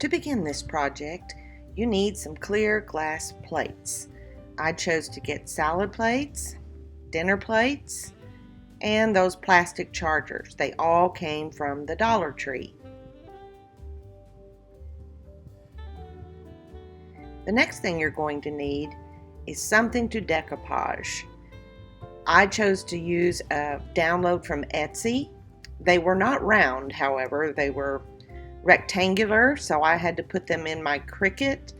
To begin this project, you need some clear glass plates. I chose to get salad plates, dinner plates, and those plastic chargers. They all came from the Dollar Tree. The next thing you're going to need is something to decoupage. I chose to use a download from Etsy. They were not round, however, they were rectangular, so I had to put them in my Cricut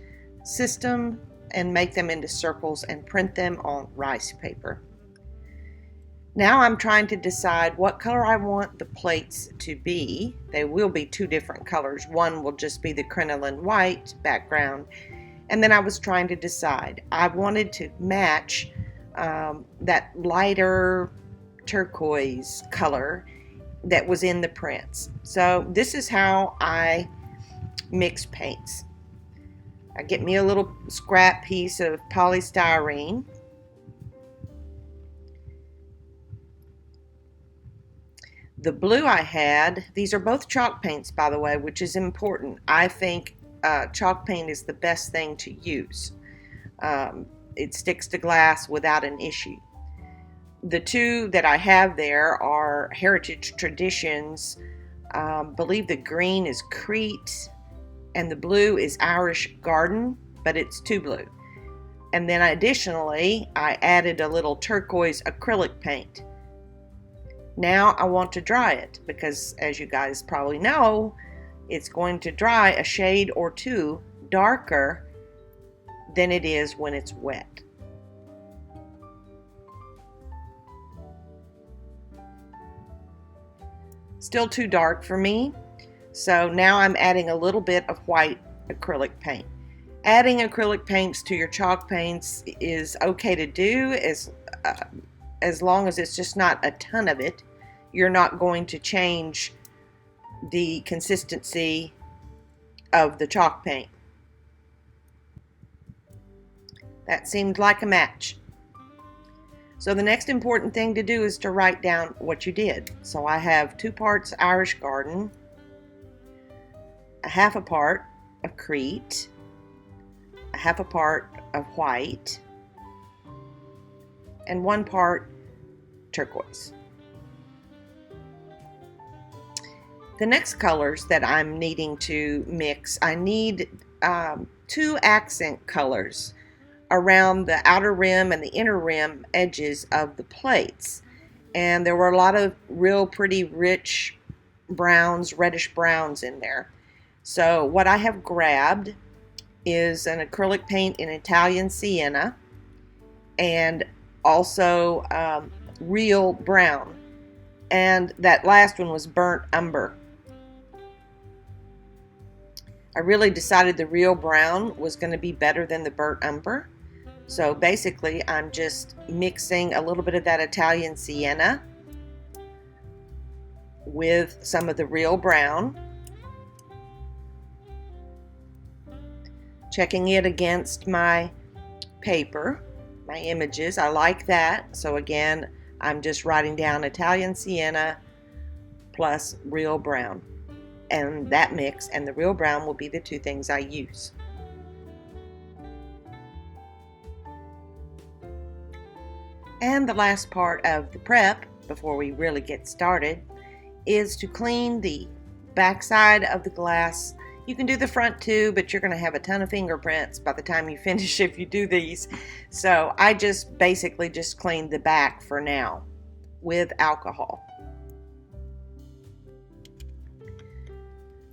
system and make them into circles and print them on rice paper. Now I'm trying to decide what color I want the plates to be. They will be two different colors. One will just be the crinoline white background, and then I was trying to decide. I wanted to match that lighter turquoise color that was in the prints. So this is how I mix paints. I get me a little scrap piece of polystyrene. The blue I had, these are both chalk paints, by the way, which is important. I think chalk paint is the best thing to use. It sticks to glass without an issue. The two that I have there are Heritage Traditions. Believe the green is Crete and the blue is Irish Garden, but it's too blue. And then additionally, I added a little turquoise acrylic paint. Now I want to dry it because, as you guys probably know, it's going to dry a shade or two darker than it is when it's wet. Still too dark for me, so now I'm adding a little bit of white acrylic paint. Adding acrylic paints to your chalk paints is okay to do as long as it's just not a ton of it. You're not going to change the consistency of the chalk paint. That seemed like a match. So the next important thing to do is to write down what you did. So I have 2 parts Irish Garden, a half a part of Crete, a half a part of white, and 1 part turquoise. The next colors that I'm needing to mix, I need 2 accent colors around the outer rim and the inner rim edges of the plates. And there were a lot of real pretty rich browns, reddish browns in there. So what I have grabbed is an acrylic paint in Italian sienna and also real brown. And that last one was burnt umber. I really decided the real brown was going to be better than the burnt umber. So basically, I'm just mixing a little bit of that Italian sienna with some of the real brown. Checking it against my paper, my images. I like that. So again, I'm just writing down Italian sienna plus real brown. And that mix and the real brown will be the 2 things I use. And the last part of the prep, before we really get started, is to clean the backside of the glass. You can do the front too, but you're going to have a ton of fingerprints by the time you finish if you do these. So I just basically just cleaned the back for now with alcohol.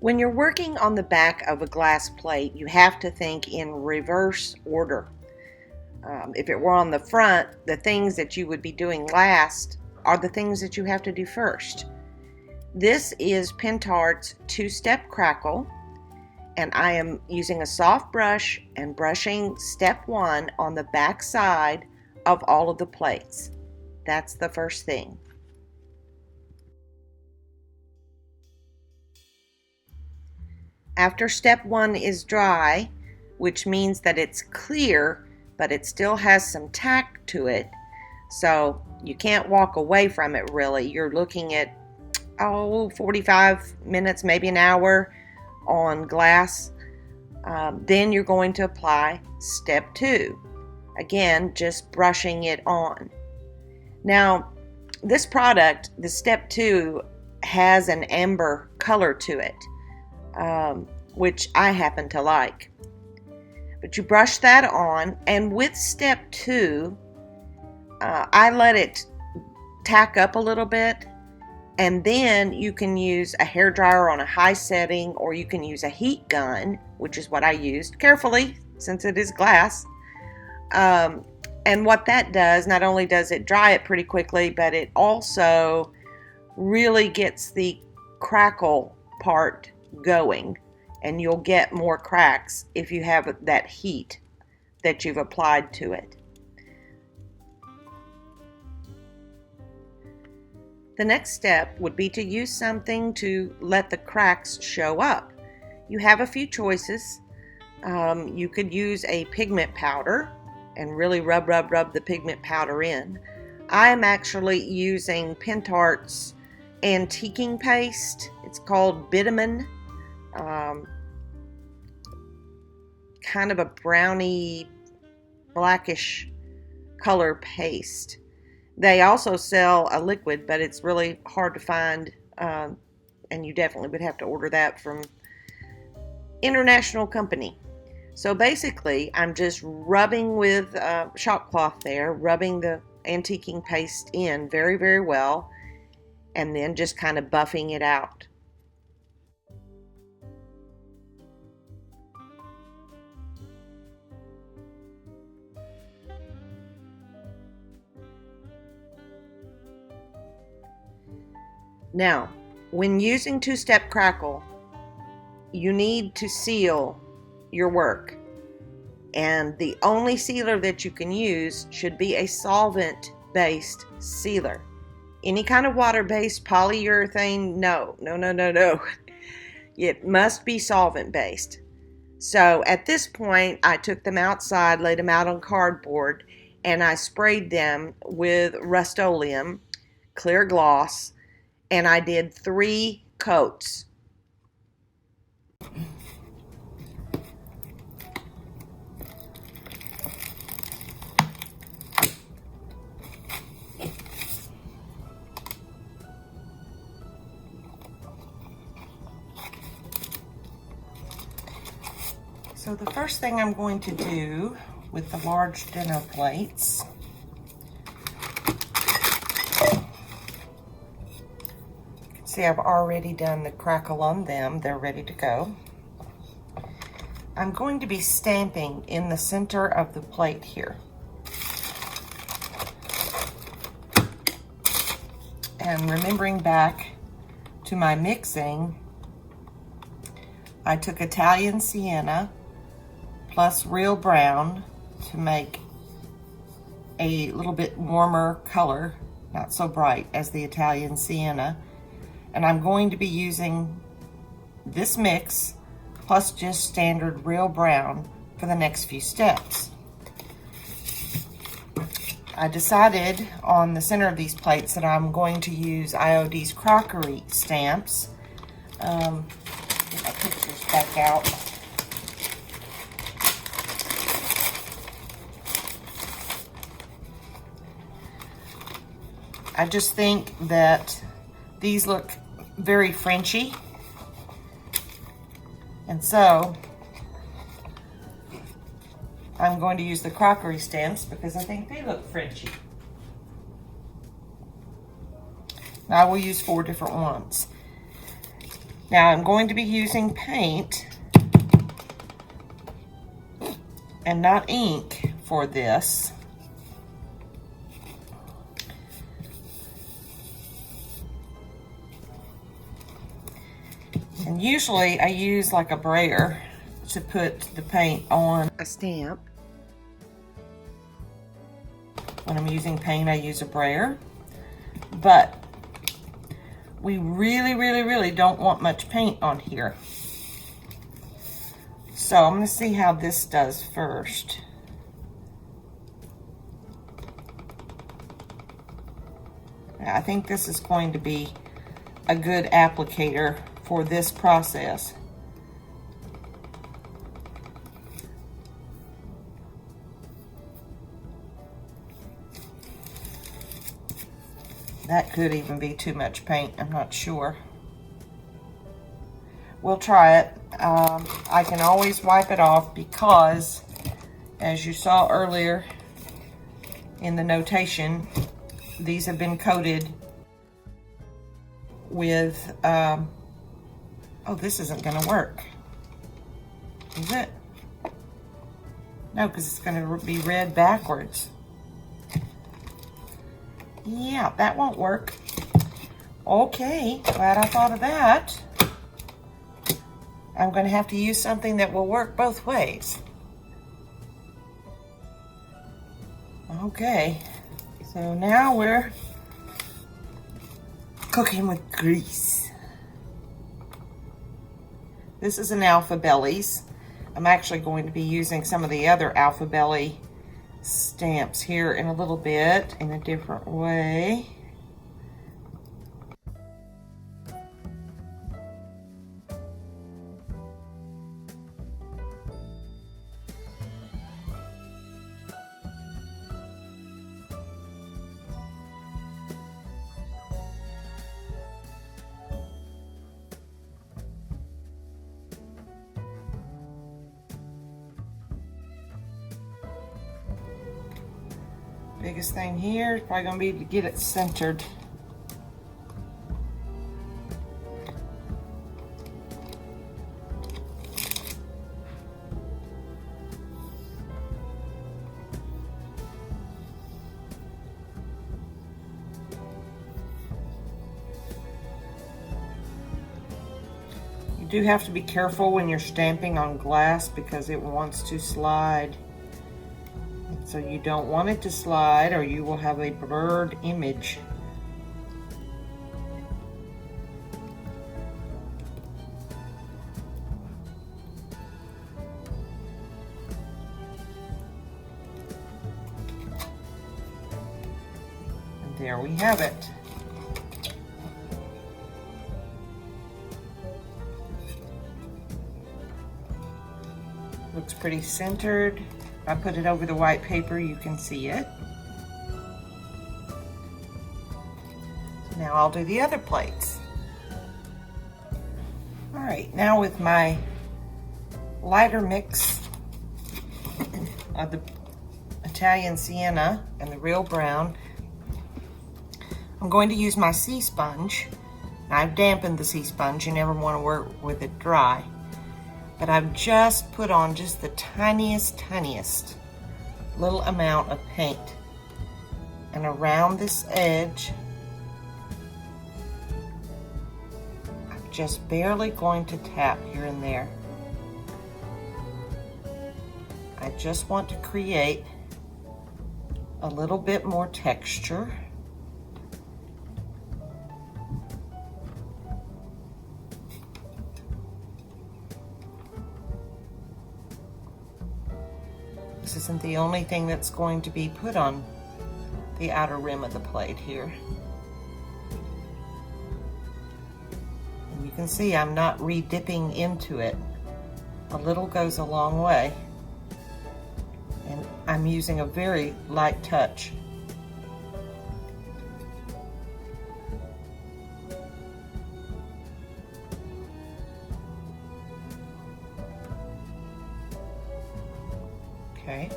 When you're working on the back of a glass plate, you have to think in reverse order. If it were on the front, the things that you would be doing last are the things that you have to do first. This is Pentart's 2-step Crackle, and I am using a soft brush and brushing step 1 on the back side of all of the plates. That's the first thing. After step 1 is dry, which means that it's clear, but it still has some tack to it, so you can't walk away from it really. You're looking at 45 minutes, maybe an hour on glass. Then you're going to apply step 2. Again, just brushing it on. Now, this product, the step 2, has an amber color to it, which I happen to like. But you brush that on, and with step 2, I let it tack up a little bit, and then you can use a hairdryer on a high setting, or you can use a heat gun, which is what I used, carefully since it is glass. And what that does, not only does it dry it pretty quickly, but it also really gets the crackle part going, and you'll get more cracks if you have that heat that you've applied to it. The next step would be to use something to let the cracks show up. You have a few choices. You could use a pigment powder and really rub the pigment powder in. I am actually using Pentart's antiquing paste. It's called Bitumen. Kind of a browny, blackish color paste. They also sell a liquid, but it's really hard to find, and you definitely would have to order that from international company. So basically, I'm just rubbing with shop cloth there, rubbing the antiquing paste in very, very well, and then just kind of buffing it out. Now, when using two-step Crackle, you need to seal your work. And the only sealer that you can use should be a solvent-based sealer. Any kind of water-based polyurethane, no. It must be solvent-based. So at this point, I took them outside, laid them out on cardboard, and I sprayed them with Rust-Oleum, clear gloss, and I did 3 coats. So the first thing I'm going to do with the large dinner plates, see, I've already done the Crackle on them. They're ready to go. I'm going to be stamping in the center of the plate here. And remembering back to my mixing, I took Italian sienna plus real brown to make a little bit warmer color, not so bright as the Italian sienna. And I'm going to be using this mix plus just standard real brown for the next few steps. I decided on the center of these plates that I'm going to use IOD's Crockery stamps. Get my pictures back out. I just think that these look very Frenchy, and so I'm going to use the crockery stamps because I think they look Frenchy. Now I will use 4 different ones. Now I'm going to be using paint and not ink for this. And usually I use like a brayer to put the paint on a stamp. When I'm using paint, I use a brayer. But we really don't want much paint on here. So I'm going to see how this does first. Now, I think this is going to be a good applicator for this process. That could even be too much paint, I'm not sure. We'll try it. I can always wipe it off because, as you saw earlier in the notation, these have been coated with, oh, this isn't gonna work, is it? No, because it's gonna be read backwards. Yeah, that won't work. Okay, glad I thought of that. I'm gonna have to use something that will work both ways. Okay, so now we're cooking with grease. This is an Alphabellies. I'm actually going to be using some of the other Alphabellies stamps here in a little bit in a different way. Biggest thing here is probably going to be to get it centered. You do have to be careful when you're stamping on glass because it wants to slide. So you don't want it to slide or you will have a blurred image. And there we have it. Looks pretty centered. I put it over the white paper, you can see it. Now I'll do the other plates. All right, now with my lighter mix of the Italian sienna and the real brown, I'm going to use my sea sponge. I've dampened the sea sponge, you never want to work with it dry. But I've just put on just the tiniest little amount of paint. And around this edge, I'm just barely going to tap here and there. I just want to create a little bit more texture. This isn't the only thing that's going to be put on the outer rim of the plate here. And you can see I'm not re-dipping into it. A little goes a long way. And I'm using a very light touch. Okay,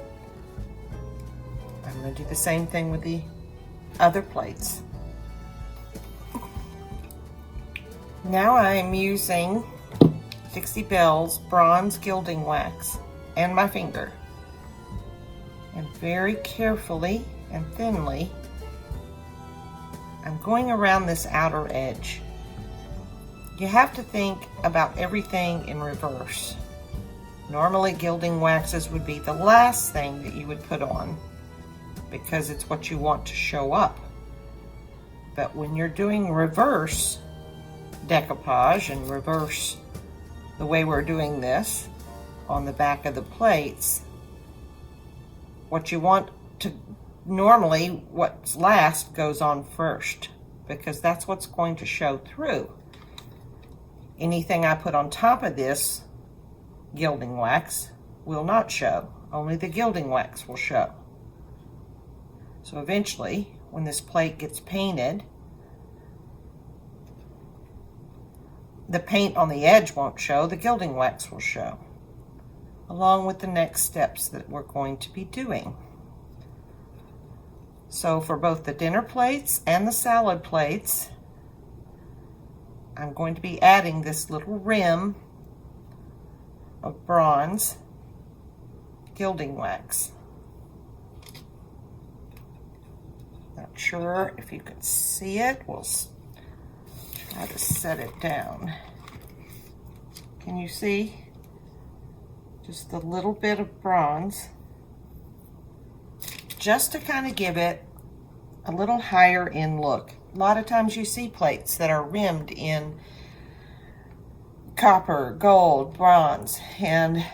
I'm going to do the same thing with the other plates. Now I am using Dixie Belle's bronze gilding wax and my finger. And very carefully and thinly, I'm going around this outer edge. You have to think about everything in reverse. Normally gilding waxes would be the last thing that you would put on because it's what you want to show up. But when you're doing reverse decoupage and reverse the way we're doing this on the back of the plates, what you want to, normally what's last goes on first because that's what's going to show through. Anything I put on top of this gilding wax will not show. Only the gilding wax will show. So eventually, when this plate gets painted, the paint on the edge won't show, the gilding wax will show, along with the next steps that we're going to be doing. So for both the dinner plates and the salad plates, I'm going to be adding this little rim of bronze gilding wax. Not sure if you can see it. We'll try to set it down. Can you see? Just a little bit of bronze, just to kind of give it a little higher end look. A lot of times you see plates that are rimmed in copper, gold, bronze, and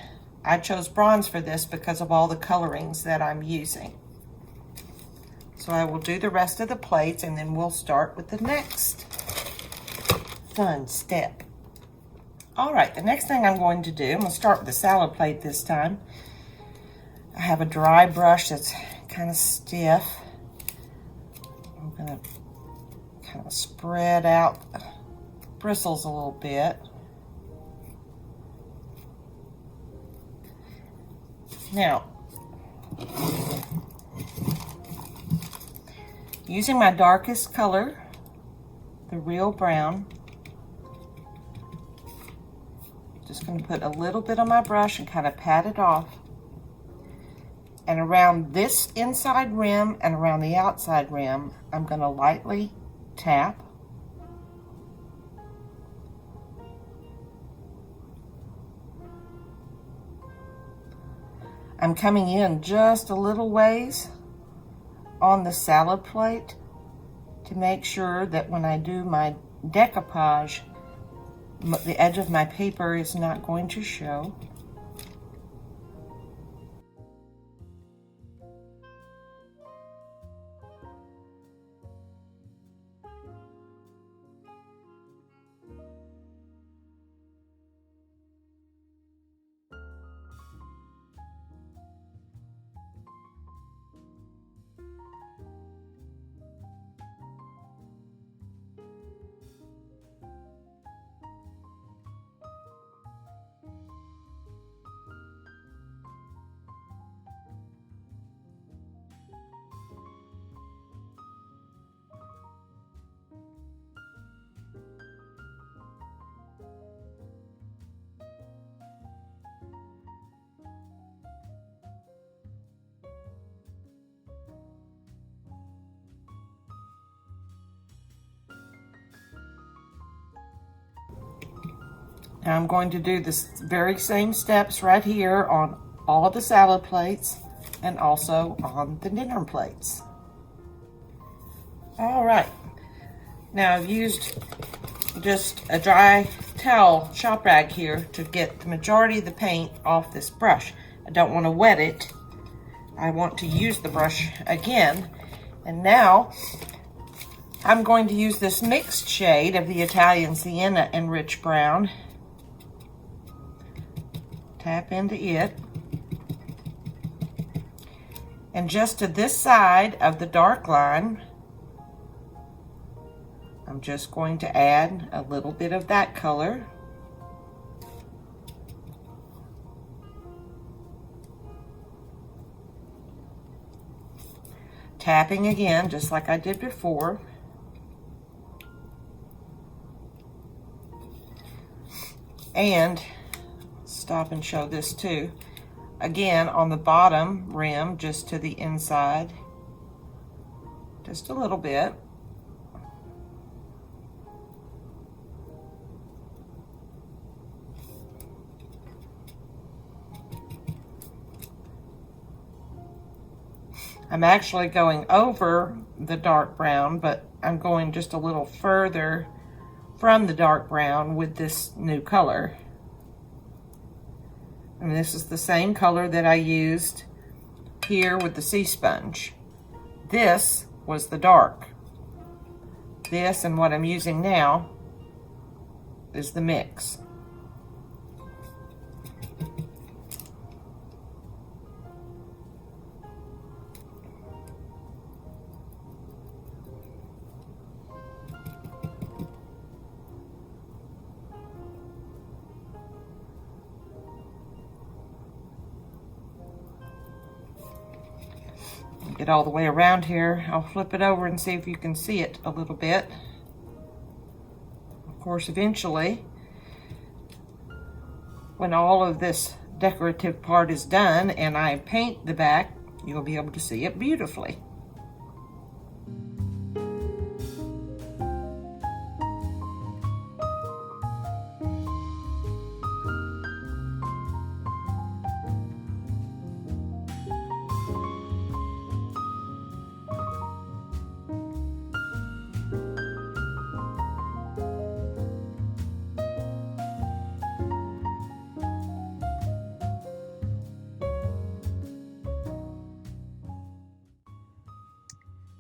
I chose bronze for this because of all the colorings that I'm using. So I will do the rest of the plates and then we'll start with the next fun step. All right, the next thing I'm going to do, I'm going to start with the salad plate this time. I have a dry brush that's kind of stiff. I'm going to kind of spread out the bristles a little bit. Now, using my darkest color, the real brown, just going to put a little bit on my brush and kind of pat it off. And around this inside rim and around the outside rim, I'm going to lightly tap. I'm coming in just a little ways on the salad plate to make sure that when I do my decoupage, the edge of my paper is not going to show. Now I'm going to do this very same steps right here on all of the salad plates and also on the dinner plates. All right, now I've used just a dry towel shop rag here to get the majority of the paint off this brush. I don't want to wet it. I want to use the brush again. And now I'm going to use this mixed shade of the Italian sienna and rich brown. Tap into it. And just to this side of the dark line, I'm just going to add a little bit of that color. Tapping again, just like I did before. And stop and show this too. Again, on the bottom rim, just to the inside, just a little bit. I'm actually going over the dark brown, but I'm going just a little further from the dark brown with this new color. And this is the same color that I used here with the sea sponge. This was the dark. This and what I'm using now is the mix. get all the way around here. I'll flip it over and see if you can see it a little bit. Of course, eventually, when all of this decorative part is done and I paint the back, you'll be able to see it beautifully.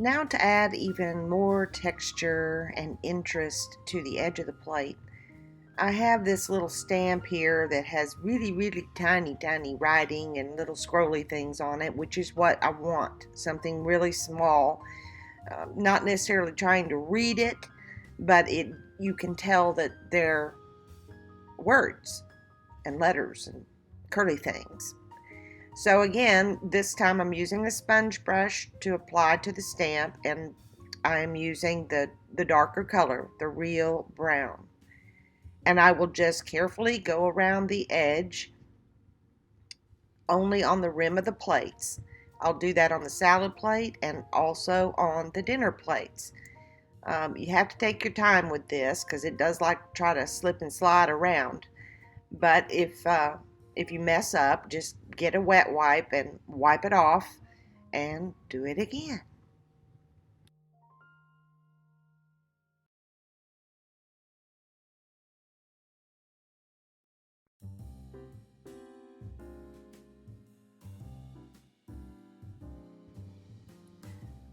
Now to add even more texture and interest to the edge of the plate, I have this little stamp here that has really tiny writing and little scrolly things on it, which is what I want, something really small. Not necessarily trying to read it, but you can tell that they're words and letters and curly things. So again, this time I'm using a sponge brush to apply to the stamp, and I'm using the darker color, the real brown. And I will just carefully go around the edge only on the rim of the plates. I'll do that on the salad plate and also on the dinner plates. You have to take your time with this because it does like try to slip and slide around. But if you mess up, just get a wet wipe and wipe it off and do it again.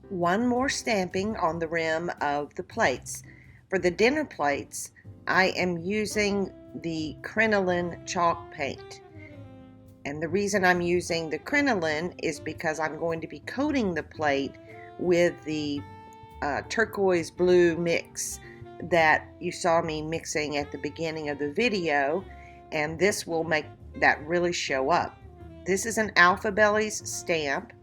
One more stamping on the rim of the plates. For the dinner plates, I am using the crinoline chalk paint. And the reason I'm using the crinoline is because I'm going to be coating the plate with the turquoise blue mix that you saw me mixing at the beginning of the video, and this will make that really show up. This is an Alphabellies stamp,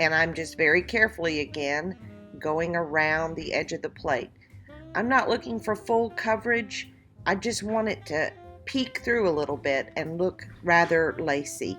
and I'm just very carefully again going around the edge of the plate. I'm not looking for full coverage. I just want it to peek through a little bit and look rather lacy.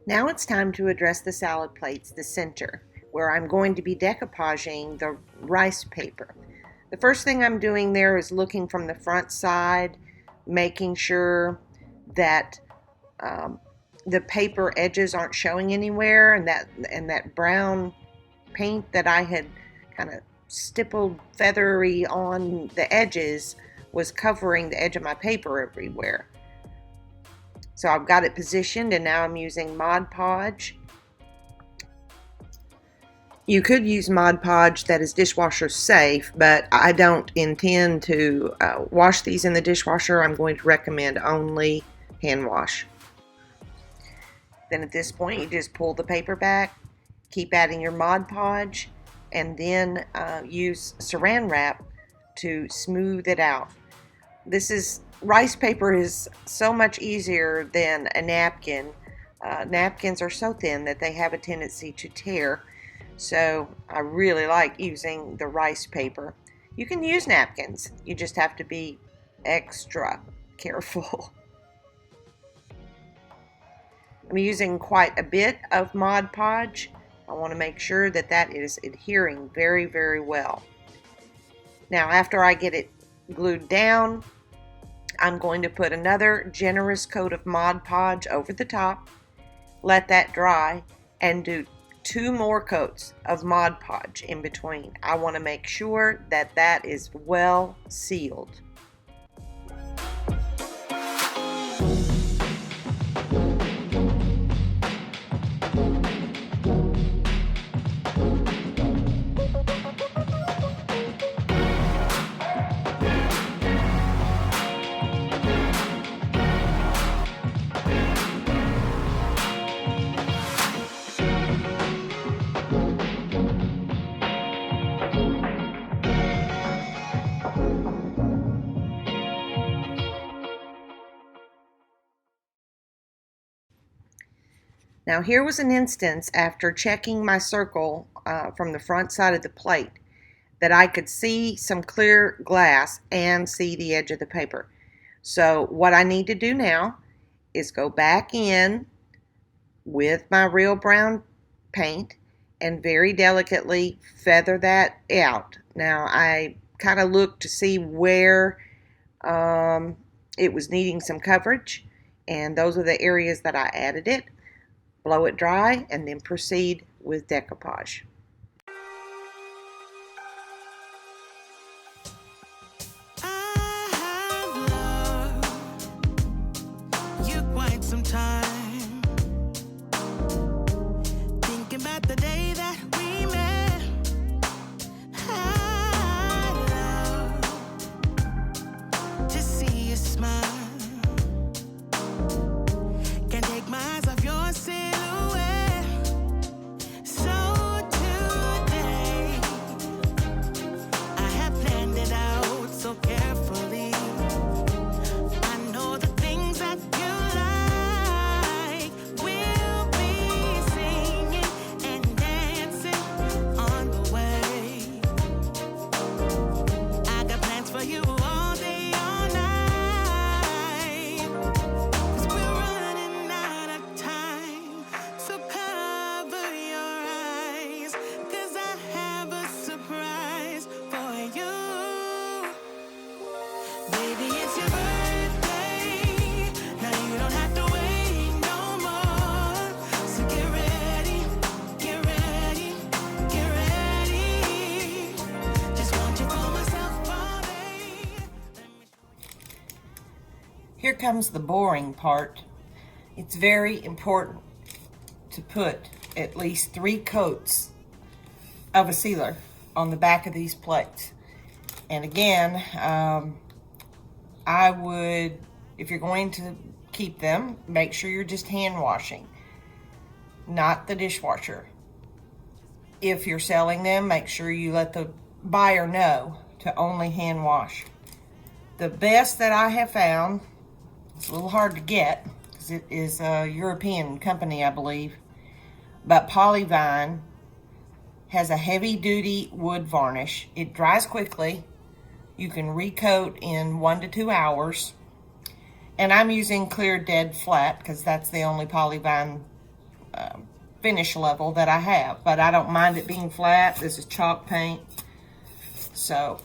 Now it's time to address the salad plates, the center, where I'm going to be decoupaging the rice paper. The first thing I'm doing there is looking from the front side, making sure that the paper edges aren't showing anywhere, and that brown paint that I had kind of stippled feathery on the edges was covering the edge of my paper everywhere. So I've got it positioned, and now I'm using Mod Podge. You could use Mod Podge that is dishwasher safe, but I don't intend to wash these in the dishwasher. I'm going to recommend only hand wash. Then at this point, you just pull the paper back, keep adding your Mod Podge, and then use Saran Wrap to smooth it out. Rice paper is so much easier than a napkin. Napkins are so thin that they have a tendency to tear. So I really like using the rice paper. You can use napkins. You just have to be extra careful. I'm using quite a bit of Mod Podge. I want to make sure that that is adhering very, very well. Now, after I get it glued down, I'm going to put another generous coat of Mod Podge over the top, let that dry, and do 2 more coats of Mod Podge in between. I want to make sure that that is well sealed. Now here was an instance after checking my circle from the front side of the plate that I could see some clear glass and see the edge of the paper. So what I need to do now is go back in with my real brown paint and very delicately feather that out. Now I kind of looked to see where it was needing some coverage, and those are the areas that I added it. Blow it dry, and then proceed with decoupage. I have loved you quite some time, thinking about the day that we met. I love to see you smile. Can't take my eyes off your silhouette. So today, I have planned it out so carefully. I know the things that you like. We'll be singing and dancing on the way. I got plans for you all day, all night. 'Cause we're running out of time. So cover your eyes, 'cause I have a surprise for you. Baby, it's your birthday. Now you don't have to wait no more. So get ready, get ready, get ready. Just want you for myself all day. Here comes the boring part. It's very important to put at least 3 coats of a sealer on the back of these plates. And again, I would, if you're going to keep them, make sure you're just hand washing, not the dishwasher. If you're selling them, make sure you let the buyer know to only hand wash. The best that I have found, it's a little hard to get because it is a European company, I believe, but Polyvine has a heavy-duty wood varnish. It dries quickly. You can recoat in 1 to 2 hours, And I'm using clear dead flat because that's the only Polyvine finish level that I have. But I don't mind it being flat. This is chalk paint. So,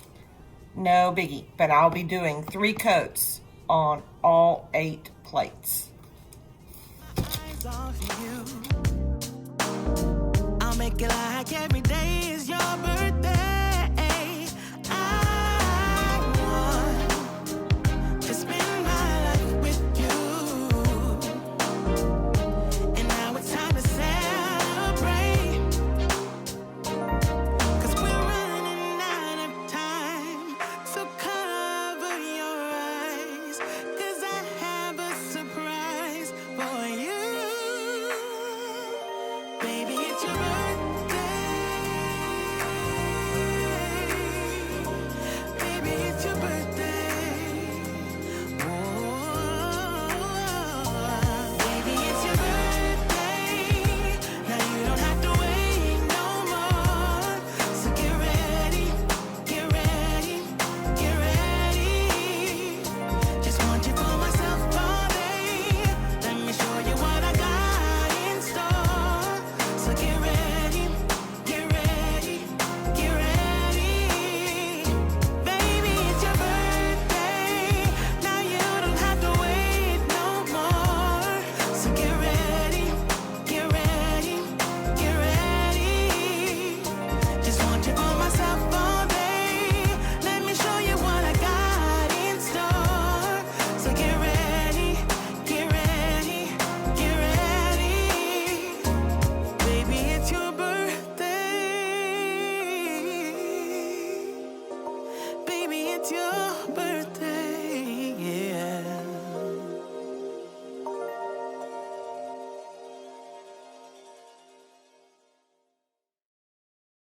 no biggie. But I'll be doing 3 coats on all 8 plates. I'll make it like every day is your birthday.